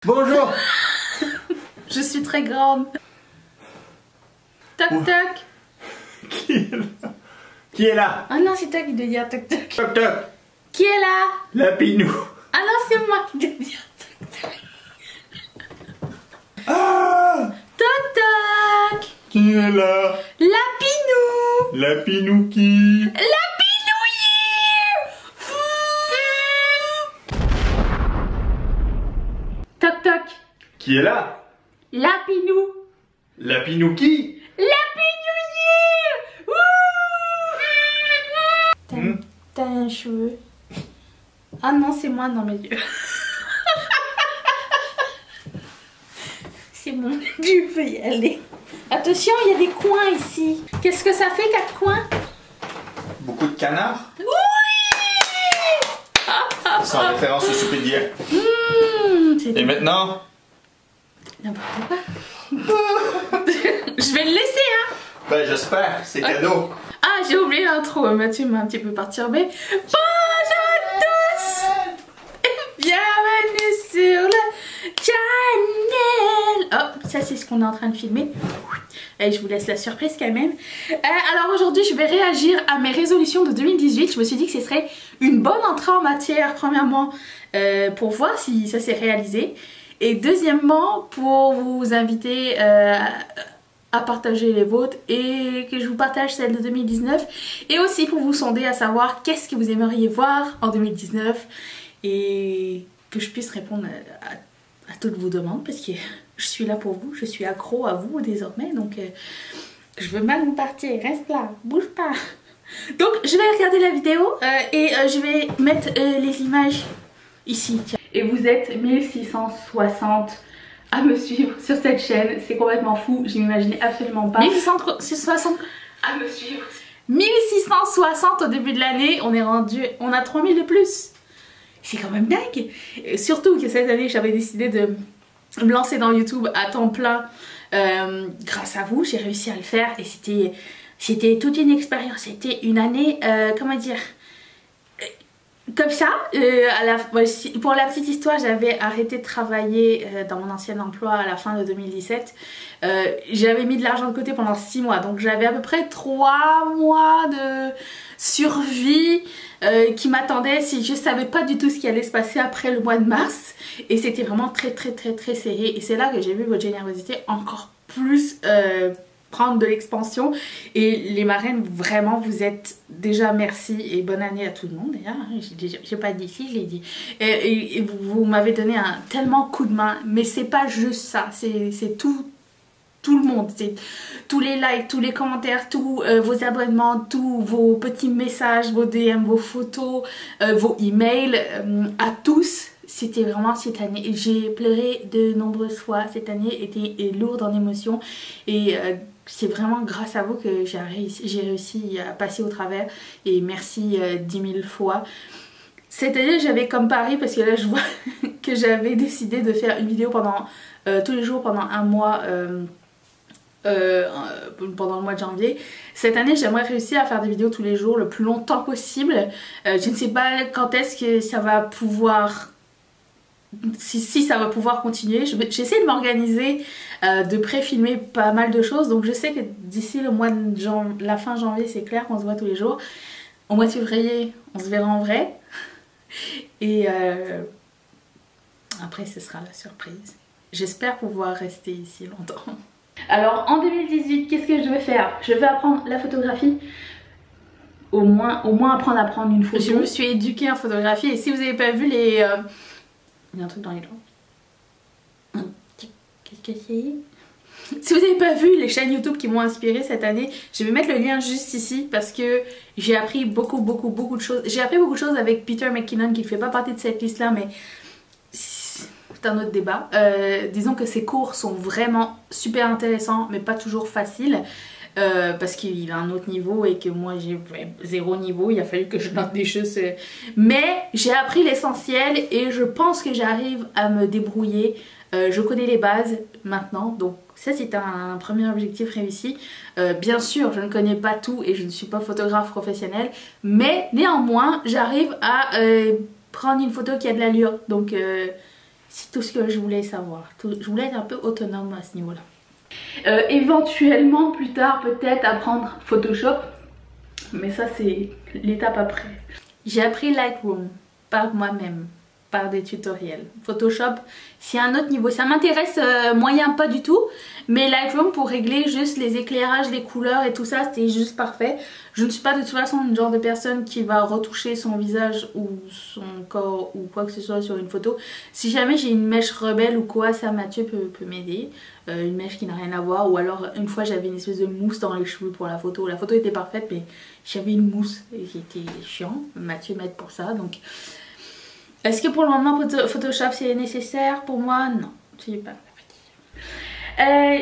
Bonjour. Je suis très grande. Toc toc. Qui est là? Qui est là? Ah non, c'est toi qui dois dire toc toc. Toc toc. Qui est là? La Pinou. Ah non, c'est moi qui dois dire toc toc. Ah! Toc toc. Qui est là? La Pinou. La Pinou qui? La Pinouille. Toc toc. Qui est là? La Pinou. La Pinou qui? La Pinouille. T'as un cheveu. Ah non, c'est moi dans mes yeux. C'est bon, tu peux y aller. Attention, il y a des coins ici. Qu'est-ce que ça fait, 4 coins? Beaucoup de canards? Oui. Sans référence au souper d'hier. Et maintenant? N'importe quoi. Je vais le laisser, hein. Ben j'espère, c'est cadeau. Ah, j'ai oublié l'intro, Mathieu m'a un petit peu perturbé. Bonjour à tous et bienvenue sur le channel. Oh, ça c'est ce qu'on est en train de filmer. Et je vous laisse la surprise quand même. Alors aujourd'hui, je vais réagir à mes résolutions de 2018. Je me suis dit que ce serait une bonne entrée en matière, premièrement, pour voir si ça s'est réalisé. Et deuxièmement, pour vous inviter à partager les vôtres et que je vous partage celle de 2019. Et aussi pour vous sonder à savoir qu'est-ce que vous aimeriez voir en 2019 et que je puisse répondre à toutes vos demandes parce que je suis là pour vous, je suis accro à vous désormais. Donc je veux mal vous partir, reste là, bouge pas. Donc je vais regarder la vidéo et je vais mettre les images ici. Tiens. Et vous êtes 1660 à me suivre sur cette chaîne, c'est complètement fou, je m'imaginais absolument pas. 1660 à me suivre. 1660 au début de l'année, on est rendu, on a 3000 de plus. C'est quand même dingue. Et surtout que cette année, j'avais décidé de me lancer dans YouTube à temps plein. Grâce à vous, j'ai réussi à le faire et c'était toute une expérience. C'était une année, comment dire, comme ça, pour la petite histoire, j'avais arrêté de travailler dans mon ancien emploi à la fin de 2017. J'avais mis de l'argent de côté pendant 6 mois, donc j'avais à peu près 3 mois de survie qui m'attendait si je savais pas du tout ce qui allait se passer après le mois de mars. Et c'était vraiment très serré. Et c'est là que j'ai vu votre générosité encore plus prendre de l'expansion. Et les marraines, vraiment, vous êtes déjà merci et bonne année à tout le monde d'ailleurs. J'ai pas dit si, je l'ai dit. Et vous m'avez donné un tellement coup de main, mais c'est pas juste ça, c'est tout le monde, c'est tous les likes, tous les commentaires, tous vos abonnements, tous vos petits messages, vos DM, vos photos, vos emails, à tous. C'était vraiment cette année, j'ai pleuré de nombreuses fois. Cette année était lourde en émotions et c'est vraiment grâce à vous que j'ai réussi à passer au travers et merci 10 000 fois. Cette année j'avais comme pari, parce que là je vois que j'avais décidé de faire une vidéo pendant tous les jours pendant un mois pendant le mois de janvier. Cette année j'aimerais réussir à faire des vidéos tous les jours le plus longtemps possible. Je ne sais pas quand est-ce que ça va pouvoir... Si ça va pouvoir continuer. J'essaie de m'organiser, de pré-filmer pas mal de choses, donc je sais que d'ici le mois de la fin janvier, c'est clair qu'on se voit tous les jours. Au mois de février, on se verra en vrai et après ce sera la surprise. J'espère pouvoir rester ici longtemps. Alors en 2018, qu'est-ce que je vais faire? Je vais apprendre la photographie. Au moins apprendre à prendre une photo. Je me suis éduquée en photographie et si vous n'avez pas vu les... Il y a un truc dans les dents. Qu'est-ce que c'est? Si vous n'avez pas vu les chaînes YouTube qui m'ont inspirée cette année, je vais mettre le lien juste ici parce que j'ai appris beaucoup de choses. J'ai appris beaucoup de choses avec Peter McKinnon qui ne fait pas partie de cette liste là, mais c'est un autre débat. Disons que ses cours sont vraiment super intéressants mais pas toujours faciles. Parce qu'il a un autre niveau et que moi j'ai 0 niveau, il a fallu que je note des choses, mais j'ai appris l'essentiel et je pense que j'arrive à me débrouiller. Je connais les bases maintenant, donc ça c'est un premier objectif réussi. Bien sûr je ne connais pas tout et je ne suis pas photographe professionnel, mais néanmoins j'arrive à prendre une photo qui a de l'allure, donc C'est tout ce que je voulais savoir. Je voulais être un peu autonome à ce niveau-là. Éventuellement, plus tard, peut-être apprendre Photoshop. Mais ça, c'est l'étape après. J'ai appris Lightroom par moi-même, par des tutoriels. Photoshop, c'est un autre niveau. Ça m'intéresse moyen pas du tout. Mais Lightroom, pour régler juste les éclairages, les couleurs et tout ça, c'était juste parfait. Je ne suis pas de toute façon le genre de personne qui va retoucher son visage ou son corps ou quoi que ce soit sur une photo. Si jamais j'ai une mèche rebelle ou quoi, ça Mathieu peut m'aider. Une mèche qui n'a rien à voir. Ou alors une fois j'avais une espèce de mousse dans les cheveux pour la photo. La photo était parfaite mais j'avais une mousse qui était chiant. Mathieu m'aide pour ça. Donc est-ce que pour le moment Photoshop c'est nécessaire pour moi? Non, je n'ai pas.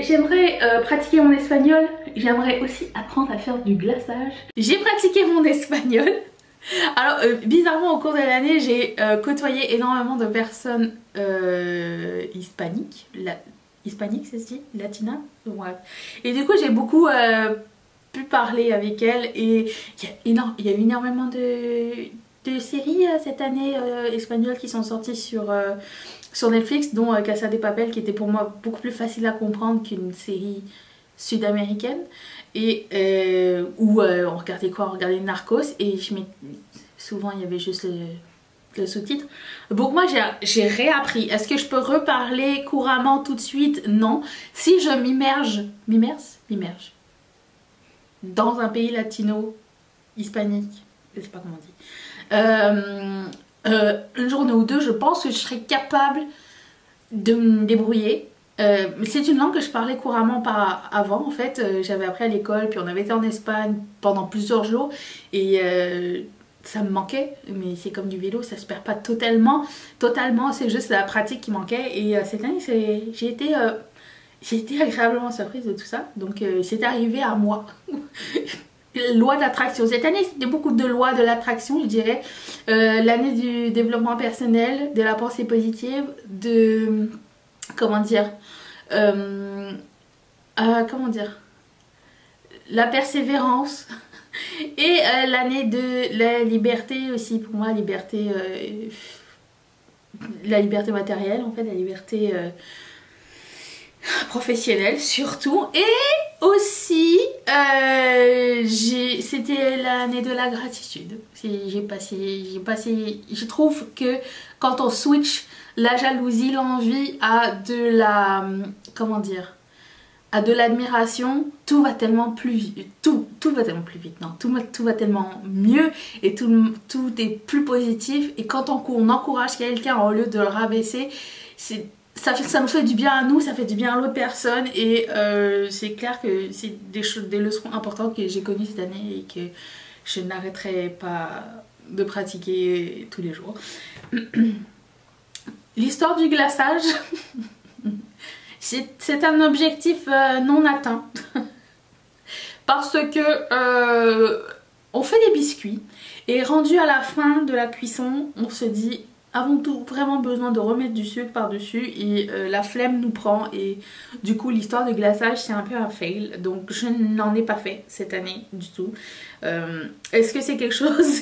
J'aimerais pratiquer mon espagnol. J'aimerais aussi apprendre à faire du glaçage. J'ai pratiqué mon espagnol. Alors bizarrement au cours de l'année j'ai côtoyé énormément de personnes hispaniques. Hispanique ça se dit? Latina? Ouais. Et du coup j'ai beaucoup pu parler avec elles. Et il y a eu énormément de séries cette année espagnoles qui sont sorties sur Netflix, dont Casa de Papel, qui était pour moi beaucoup plus facile à comprendre qu'une série sud-américaine. Et où on regardait quoi? On regardait Narcos et souvent il y avait juste le sous-titre. Donc moi j'ai réappris. Est-ce que je peux reparler couramment tout de suite? Non. Si je m'immerge dans un pays latino, hispanique, je sais pas comment on dit, une journée ou deux, je pense que je serais capable de me débrouiller. C'est une langue que je parlais couramment avant en fait. J'avais appris à l'école, puis on avait été en Espagne pendant plusieurs jours et ça me manquait. Mais c'est comme du vélo, ça se perd pas totalement, c'est juste la pratique qui manquait. Et cette année j'ai été agréablement surprise de tout ça. Donc c'est arrivé à moi. Loi d'attraction. Cette année c'était beaucoup de lois de l'attraction je dirais. L'année du développement personnel, de la pensée positive, de... comment dire la persévérance et l'année de la liberté aussi pour moi, la liberté matérielle en fait, la liberté professionnelle surtout. Et aussi c'était l'année de la gratitude. Je trouve que quand on switch la jalousie, l'envie à de la... comment dire, à de l'admiration, tout va tellement plus vite. Tout va tellement plus vite, non. Tout va tellement mieux et tout est plus positif. Et quand on encourage quelqu'un au lieu de le rabaisser, ça nous fait du bien à nous, ça fait du bien à l'autre personne. Et c'est clair que c'est des leçons importantes que j'ai connues cette année et que je n'arrêterai pas de pratiquer tous les jours. L'histoire du glaçage, c'est un objectif non atteint. Parce que on fait des biscuits et rendu à la fin de la cuisson, on se dit avons-nous vraiment besoin de remettre du sucre par-dessus, et la flemme nous prend et du coup l'histoire du glaçage c'est un peu un fail. Donc je n'en ai pas fait cette année du tout. Est-ce que c'est quelque chose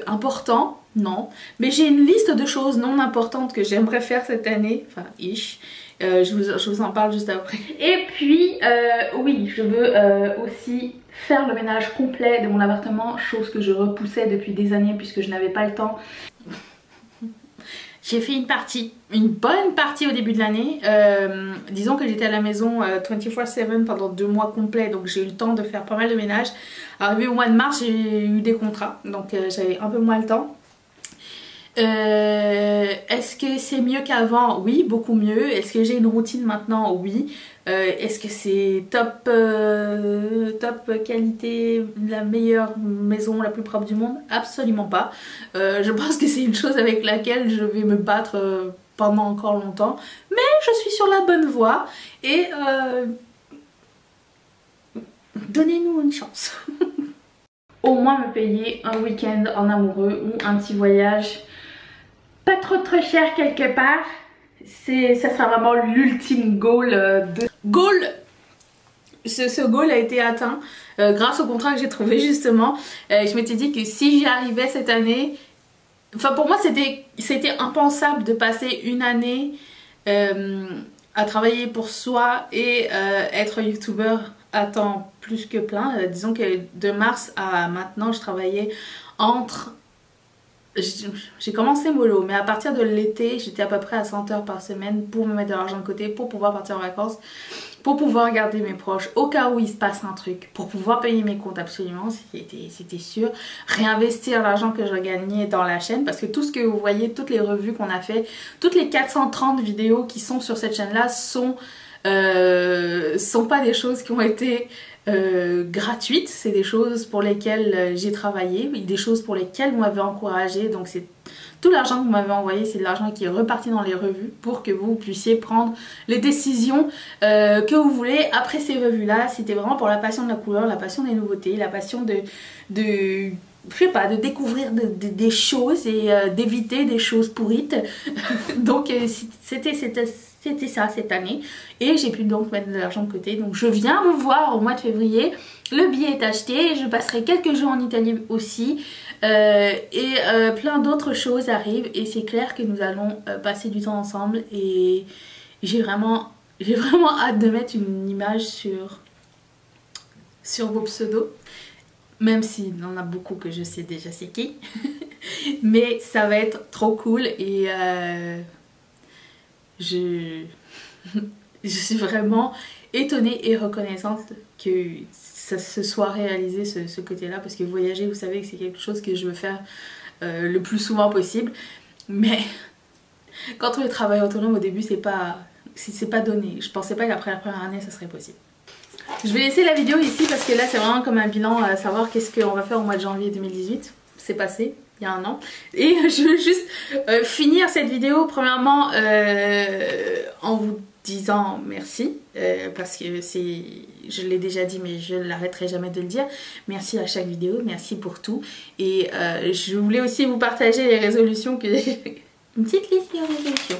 important? Non. Mais j'ai une liste de choses non importantes que j'aimerais faire cette année. Enfin, ish. Je vous en parle juste après. Et puis, oui, je veux aussi faire le ménage complet de mon appartement. Chose que je repoussais depuis des années puisque je n'avais pas le temps. J'ai fait une bonne partie au début de l'année. Disons que j'étais à la maison 24/7 pendant 2 mois complets, donc j'ai eu le temps de faire pas mal de ménage. Arrivé au mois de mars, j'ai eu des contrats, donc j'avais un peu moins le temps. Est-ce que c'est mieux qu'avant? Oui, beaucoup mieux. Est-ce que j'ai une routine maintenant? Oui. Est-ce que c'est top qualité, la meilleure maison, la plus propre du monde? Absolument pas. Je pense que c'est une chose avec laquelle je vais me battre pendant encore longtemps. Mais je suis sur la bonne voie et donnez-nous une chance. Au moins me payer un week-end en amoureux ou un petit voyage pas trop cher quelque part. Ça sera vraiment l'ultime goal ce goal a été atteint grâce au contrat que j'ai trouvé justement. Je m'étais dit que si j'y arrivais cette année, Enfin pour moi c'était impensable de passer une année à travailler pour soi et être youtubeur à temps plus que plein. Disons que de mars à maintenant je travaillais entre... J'ai commencé mollo, mais à partir de l'été, j'étais à peu près à 100 heures par semaine pour me mettre de l'argent de côté, pour pouvoir partir en vacances, pour pouvoir garder mes proches, au cas où il se passe un truc, pour pouvoir payer mes comptes absolument, c'était sûr. Réinvestir l'argent que je gagnais dans la chaîne, parce que tout ce que vous voyez, toutes les revues qu'on a fait, toutes les 430 vidéos qui sont sur cette chaîne-là sont pas des choses qui ont été... gratuites, c'est des choses pour lesquelles j'ai travaillé, des choses pour lesquelles vous m'avez encouragé, donc c'est tout l'argent que vous m'avez envoyé, c'est de l'argent qui est reparti dans les revues pour que vous puissiez prendre les décisions que vous voulez après ces revues là. C'était vraiment pour la passion de la couleur, la passion des nouveautés, la passion de je sais pas, de découvrir des choses et d'éviter des choses pourrites. Donc c'était ça cette année et j'ai pu donc mettre de l'argent de côté. Donc je viens vous voir au mois de février, le billet est acheté, je passerai quelques jours en Italie aussi et plein d'autres choses arrivent et c'est clair que nous allons passer du temps ensemble et j'ai vraiment hâte de mettre une image sur vos pseudos, même s'il y en a beaucoup que je sais déjà c'est qui. Mais ça va être trop cool et je suis vraiment étonnée et reconnaissante que ça se soit réalisé ce côté-là, parce que voyager, vous savez que c'est quelque chose que je veux faire le plus souvent possible. Mais quand on est travailleur autonome au début, c'est pas donné. Je pensais pas qu'après la première année, ça serait possible. Je vais laisser la vidéo ici parce que là, c'est vraiment comme un bilan à savoir qu'est-ce qu'on va faire au mois de janvier 2018. C'est passé. Il y a un an. Et je veux juste finir cette vidéo premièrement en vous disant merci parce que je l'ai déjà dit mais je ne l'arrêterai jamais de le dire. Merci à chaque vidéo, merci pour tout. Et je voulais aussi vous partager les résolutions que j'ai... Une petite liste de résolutions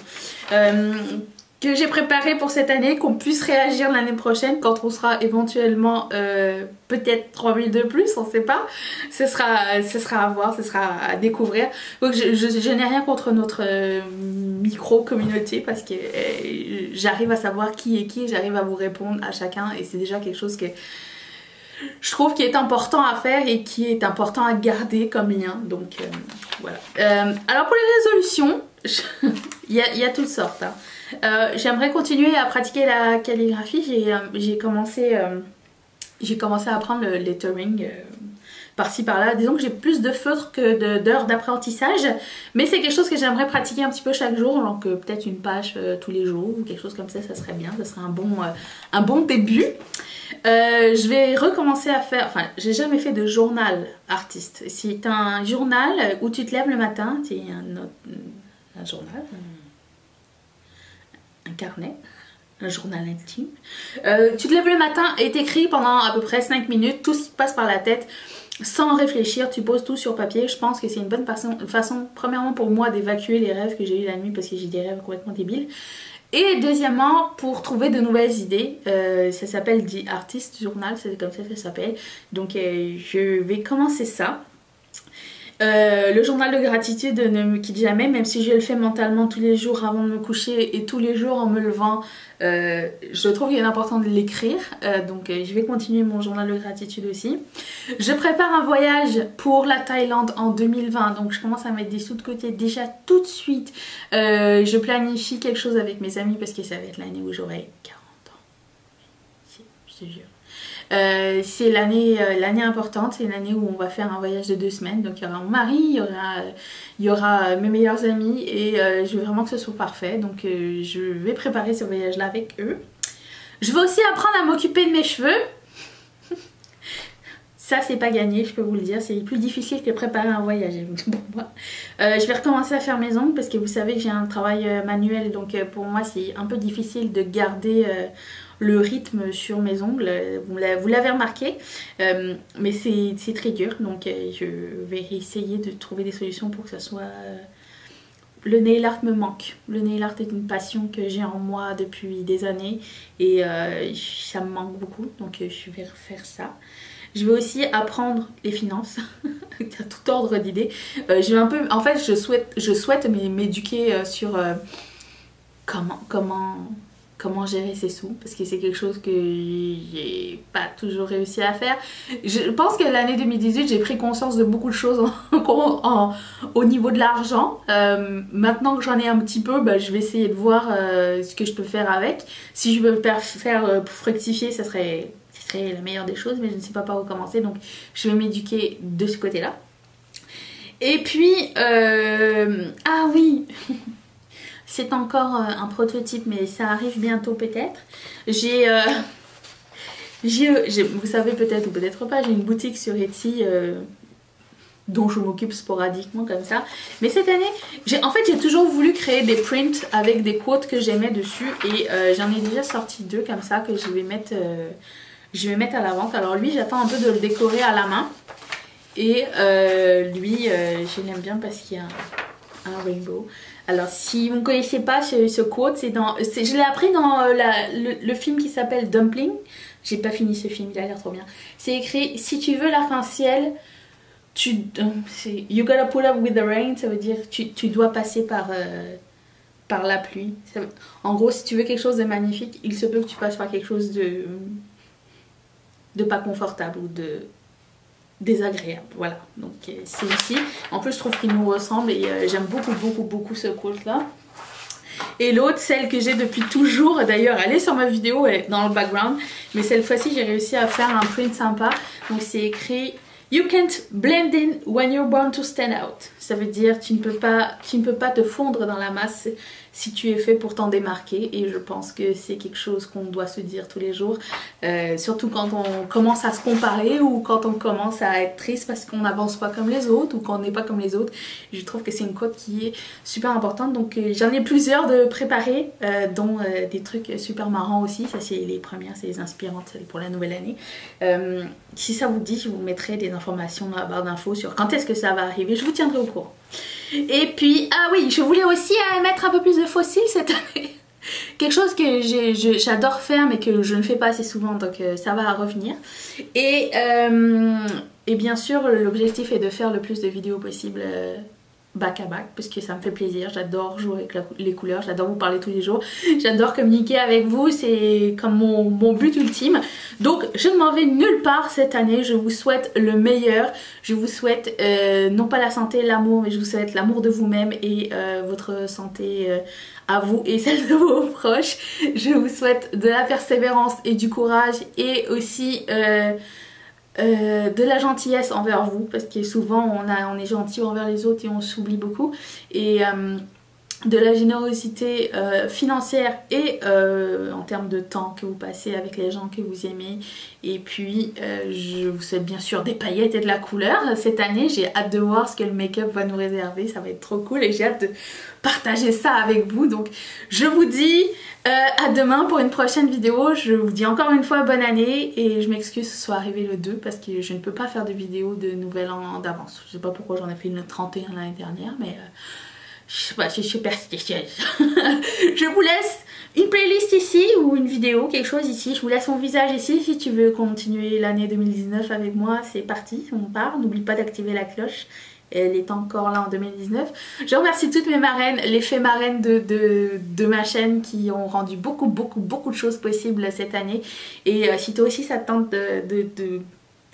que j'ai préparé pour cette année, qu'on puisse réagir l'année prochaine quand on sera éventuellement peut-être 3000 de plus, on sait pas. Ce sera à voir, ce sera à découvrir. Donc je n'ai rien contre notre micro-communauté parce que j'arrive à savoir qui est qui, j'arrive à vous répondre à chacun et c'est déjà quelque chose que je trouve qui est important à faire et qui est important à garder comme lien. Donc voilà. Alors pour les résolutions, il y a toutes sortes. Hein. J'aimerais continuer à pratiquer la calligraphie. J'ai commencé à apprendre le lettering par-ci par-là. Disons que j'ai plus de feutres que d'heures d'apprentissage, mais c'est quelque chose que j'aimerais pratiquer un petit peu chaque jour, donc peut-être une page tous les jours ou quelque chose comme ça serait bien, ça serait un bon début. Je vais recommencer à faire, enfin j'ai jamais fait de journal artiste. C'est un journal où tu te lèves le matin, c'est un journal, un carnet, un journal intime. Tu te lèves le matin et t'écris pendant à peu près 5 minutes tout ce qui passe par la tête sans réfléchir, tu poses tout sur papier. Je pense que c'est une bonne façon premièrement pour moi d'évacuer les rêves que j'ai eu la nuit parce que j'ai des rêves complètement débiles. Et deuxièmement, pour trouver de nouvelles idées, ça s'appelle The Artist Journal, c'est comme ça que ça s'appelle. Donc je vais commencer ça. Le journal de gratitude ne me quitte jamais, même si je le fais mentalement tous les jours avant de me coucher et tous les jours en me levant. Je trouve qu'il est important de l'écrire, donc je vais continuer mon journal de gratitude aussi. Je prépare un voyage pour la Thaïlande en 2020, donc je commence à mettre des sous de côté déjà tout de suite. Je planifie quelque chose avec mes amis parce que ça va être l'année où j'aurai 40 ans. Je te jure. C'est l'année importante, c'est l'année où on va faire un voyage de 2 semaines. Donc il y aura mon mari, il y aura mes meilleurs amis et je veux vraiment que ce soit parfait. Donc je vais préparer ce voyage là avec eux. Je vais aussi apprendre à m'occuper de mes cheveux. Ça c'est pas gagné, je peux vous le dire, c'est plus difficile que préparer un voyage pour moi. Je vais recommencer à faire mes ongles parce que vous savez que j'ai un travail manuel, donc pour moi c'est un peu difficile de garder le rythme sur mes ongles, vous l'avez remarqué, mais c'est très dur, donc je vais essayer de trouver des solutions pour que ça soit... Le nail art me manque, le nail art est une passion que j'ai en moi depuis des années et ça me manque beaucoup, donc je vais refaire ça. Je vais aussi apprendre les finances. À tout ordre d'idées. Je vais un peu, en fait, je souhaite m'éduquer sur comment gérer ses sous, parce que c'est quelque chose que j'ai pas toujours réussi à faire. Je pense que l'année 2018, j'ai pris conscience de beaucoup de choses au niveau de l'argent. Maintenant que j'en ai un petit peu, bah, je vais essayer de voir ce que je peux faire avec. Si je peux faire fructifier, ça serait la meilleure des choses, mais je ne sais pas par où commencer, donc je vais m'éduquer de ce côté-là. Et puis, ah oui, c'est encore un prototype, mais ça arrive bientôt peut-être. Vous savez peut-être ou peut-être pas, j'ai une boutique sur Etsy dont je m'occupe sporadiquement comme ça. Mais cette année, en fait j'ai toujours voulu créer des prints avec des quotes que j'aimais dessus. Et j'en ai déjà sorti 2 comme ça que je vais mettre à la vente. Alors lui, j'attends un peu de le décorer à la main. Et lui, je l'aime bien parce qu'il y a un rainbow. Alors si vous ne connaissez pas ce quote, je l'ai appris dans le film qui s'appelle Dumpling. J'ai pas fini ce film, il a l'air trop bien. C'est écrit: si tu veux l'arc-en-ciel, you gotta put up with the rain. Ça veut dire tu dois passer par la pluie. En gros, si tu veux quelque chose de magnifique, il se peut que tu passes par quelque chose de pas confortable ou de désagréable. Voilà, donc c'est ici. En plus, je trouve qu'il nous ressemble et j'aime beaucoup ce quote là. Et l'autre, celle que j'ai depuis toujours, d'ailleurs elle est sur ma vidéo, elle est dans le background, mais cette fois-ci j'ai réussi à faire un print sympa. Donc c'est écrit: You can't blend in when you're born to stand out. Ça veut dire tu ne peux pas te fondre dans la masse si tu es fait pour t'en démarquer. Et je pense que c'est quelque chose qu'on doit se dire tous les jours, surtout quand on commence à se comparer ou quand on commence à être triste parce qu'on n'avance pas comme les autres ou qu'on n'est pas comme les autres. Je trouve que c'est une quote qui est super importante. Donc j'en ai plusieurs de préparés, dont des trucs super marrants aussi. Ça c'est les premières, c'est les inspirantes pour la nouvelle année. Si ça vous dit, je vous mettrai des informations dans la barre d'infos sur quand est-ce que ça va arriver. Je vous tiendrai au courant. Et puis, ah oui, je voulais aussi mettre un peu plus de fossiles cette année. Quelque chose que j'adore faire mais que je ne fais pas assez souvent, donc ça va revenir. Et bien sûr, l'objectif est de faire le plus de vidéos possible back à back, parce que ça me fait plaisir. J'adore jouer avec les couleurs, j'adore vous parler tous les jours, j'adore communiquer avec vous, c'est comme mon but ultime. Donc je ne m'en vais nulle part cette année. Je vous souhaite le meilleur, je vous souhaite non pas la santé, l'amour, mais je vous souhaite l'amour de vous-même et votre santé à vous et celle de vos proches. Je vous souhaite de la persévérance et du courage, et aussi de la gentillesse envers vous, parce que souvent on est gentil envers les autres et on s'oublie beaucoup, et de la générosité financière et en termes de temps que vous passez avec les gens que vous aimez. Et puis je vous souhaite bien sûr des paillettes et de la couleur cette année. J'ai hâte de voir ce que le make-up va nous réserver, ça va être trop cool et j'ai hâte de partager ça avec vous. Donc je vous dis à demain pour une prochaine vidéo. Je vous dis encore une fois bonne année, et je m'excuse que ce soit arrivé le 2 parce que je ne peux pas faire de vidéo de nouvel an d'avance. Je sais pas pourquoi j'en ai fait une 31 l'année dernière, mais je sais pas, je suis superstitieuse. Je vous laisse une playlist ici ou une vidéo, quelque chose ici. Je vous laisse mon visage ici. Si tu veux continuer l'année 2019 avec moi, c'est parti, on part. N'oublie pas d'activer la cloche. Elle est encore là en 2019. Je remercie toutes mes marraines, les fées marraines de ma chaîne qui ont rendu beaucoup de choses possibles cette année. Et si toi aussi ça te tente de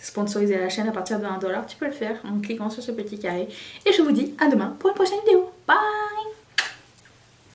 sponsoriser la chaîne à partir de $1, tu peux le faire en cliquant sur ce petit carré. Et je vous dis à demain pour une prochaine vidéo. Bye!